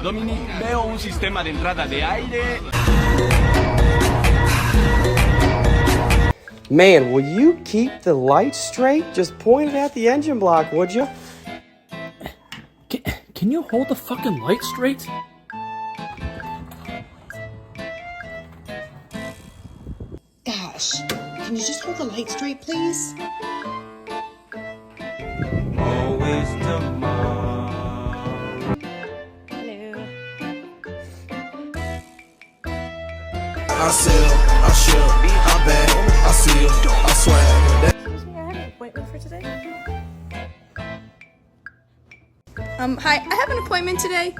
Dominic, veo un sistema de entrada de aire. Man, will you keep the light straight? Just point it at the engine block, would you? Can you hold the fucking light straight? Gosh, can you just hold the light straight, please? Always tomorrow. Hello. I sell, I ship, I bag, I seal, I swag. Excuse me, I have an appointment for today. Hi, I have an appointment today.